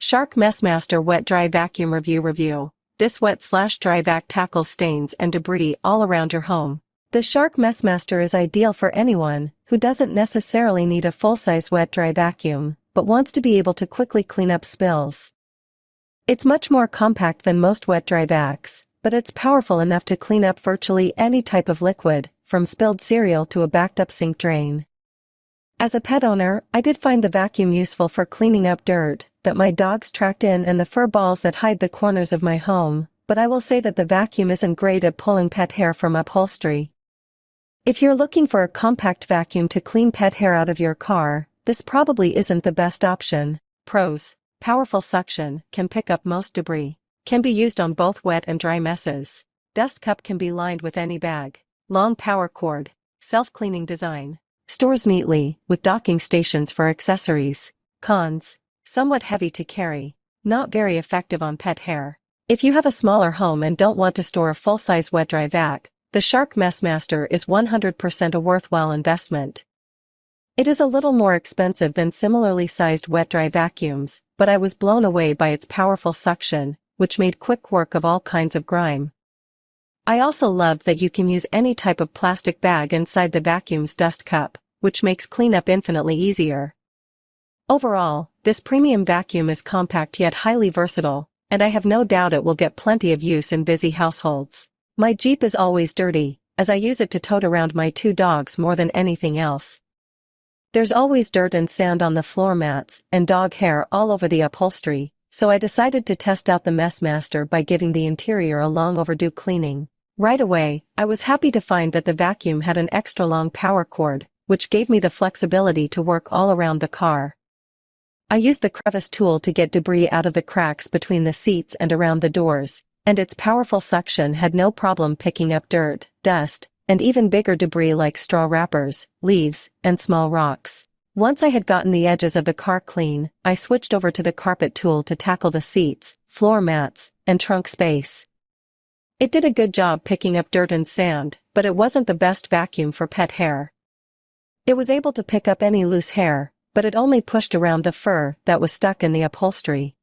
Shark MessMaster Wet Dry Vacuum Review. This wet/dry vac tackles stains and debris all around your home. The Shark MessMaster is ideal for anyone who doesn't necessarily need a full-size wet-dry vacuum, but wants to be able to quickly clean up spills. It's much more compact than most wet-dry vacs, but it's powerful enough to clean up virtually any type of liquid, from spilled cereal to a backed-up sink drain. As a pet owner, I did find the vacuum useful for cleaning up dirt that my dogs tracked in and the fur balls that hide the corners of my home, but I will say that the vacuum isn't great at pulling pet hair from upholstery. If you're looking for a compact vacuum to clean pet hair out of your car, this probably isn't the best option. Pros: powerful suction, can pick up most debris, can be used on both wet and dry messes. Dust cup can be lined with any bag. Long power cord, self-cleaning design. Stores neatly, with docking stations for accessories. Cons: somewhat heavy to carry, not very effective on pet hair. If you have a smaller home and don't want to store a full-size wet-dry vac, the Shark MessMaster is 100% a worthwhile investment. It is a little more expensive than similarly sized wet-dry vacuums, but I was blown away by its powerful suction, which made quick work of all kinds of grime. I also loved that you can use any type of plastic bag inside the vacuum's dust cup, which makes cleanup infinitely easier. Overall, this premium vacuum is compact yet highly versatile, and I have no doubt it will get plenty of use in busy households. My Jeep is always dirty, as I use it to tote around my 2 dogs more than anything else. There's always dirt and sand on the floor mats and dog hair all over the upholstery, so I decided to test out the MessMaster by giving the interior a long overdue cleaning. Right away, I was happy to find that the vacuum had an extra long power cord, which gave me the flexibility to work all around the car. I used the crevice tool to get debris out of the cracks between the seats and around the doors, and its powerful suction had no problem picking up dirt, dust, and even bigger debris like straw wrappers, leaves, and small rocks. Once I had gotten the edges of the car clean, I switched over to the carpet tool to tackle the seats, floor mats, and trunk space. It did a good job picking up dirt and sand, but it wasn't the best vacuum for pet hair. It was able to pick up any loose hair, but it only pushed around the fur that was stuck in the upholstery.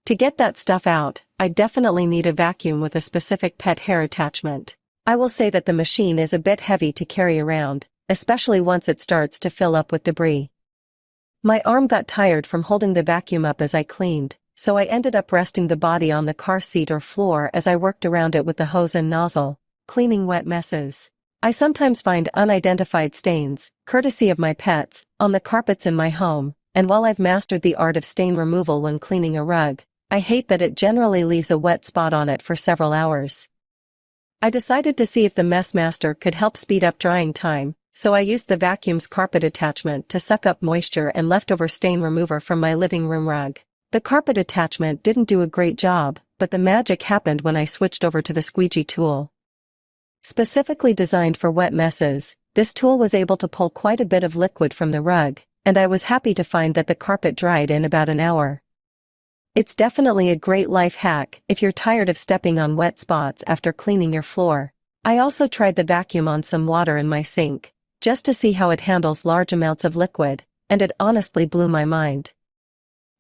To get that stuff out, I definitely need a vacuum with a specific pet hair attachment. I will say that the machine is a bit heavy to carry around, especially once it starts to fill up with debris. My arm got tired from holding the vacuum up as I cleaned, so I ended up resting the body on the car seat or floor as I worked around it with the hose and nozzle, cleaning wet messes. I sometimes find unidentified stains, courtesy of my pets, on the carpets in my home, and while I've mastered the art of stain removal when cleaning a rug, I hate that it generally leaves a wet spot on it for several hours. I decided to see if the MessMaster could help speed up drying time, so I used the vacuum's carpet attachment to suck up moisture and leftover stain remover from my living room rug. The carpet attachment didn't do a great job, but the magic happened when I switched over to the squeegee tool. Specifically designed for wet messes, this tool was able to pull quite a bit of liquid from the rug, and I was happy to find that the carpet dried in about an hour. It's definitely a great life hack if you're tired of stepping on wet spots after cleaning your floor. I also tried the vacuum on some water in my sink, just to see how it handles large amounts of liquid, and it honestly blew my mind.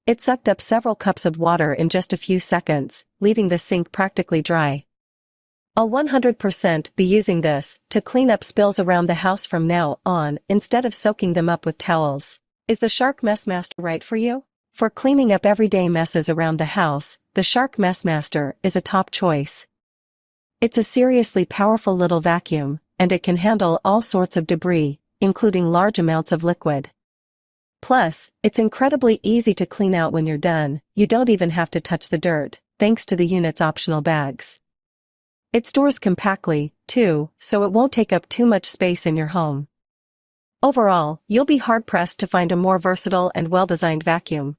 It sucked up several cups of water in just a few seconds, leaving the sink practically dry. I'll 100% be using this to clean up spills around the house from now on instead of soaking them up with towels. Is the Shark MessMaster right for you? For cleaning up everyday messes around the house, the Shark MessMaster is a top choice. It's a seriously powerful little vacuum, and it can handle all sorts of debris, including large amounts of liquid. Plus, it's incredibly easy to clean out when you're done. You don't even have to touch the dirt, thanks to the unit's optional bags. It stores compactly, too, so it won't take up too much space in your home. Overall, you'll be hard-pressed to find a more versatile and well-designed vacuum.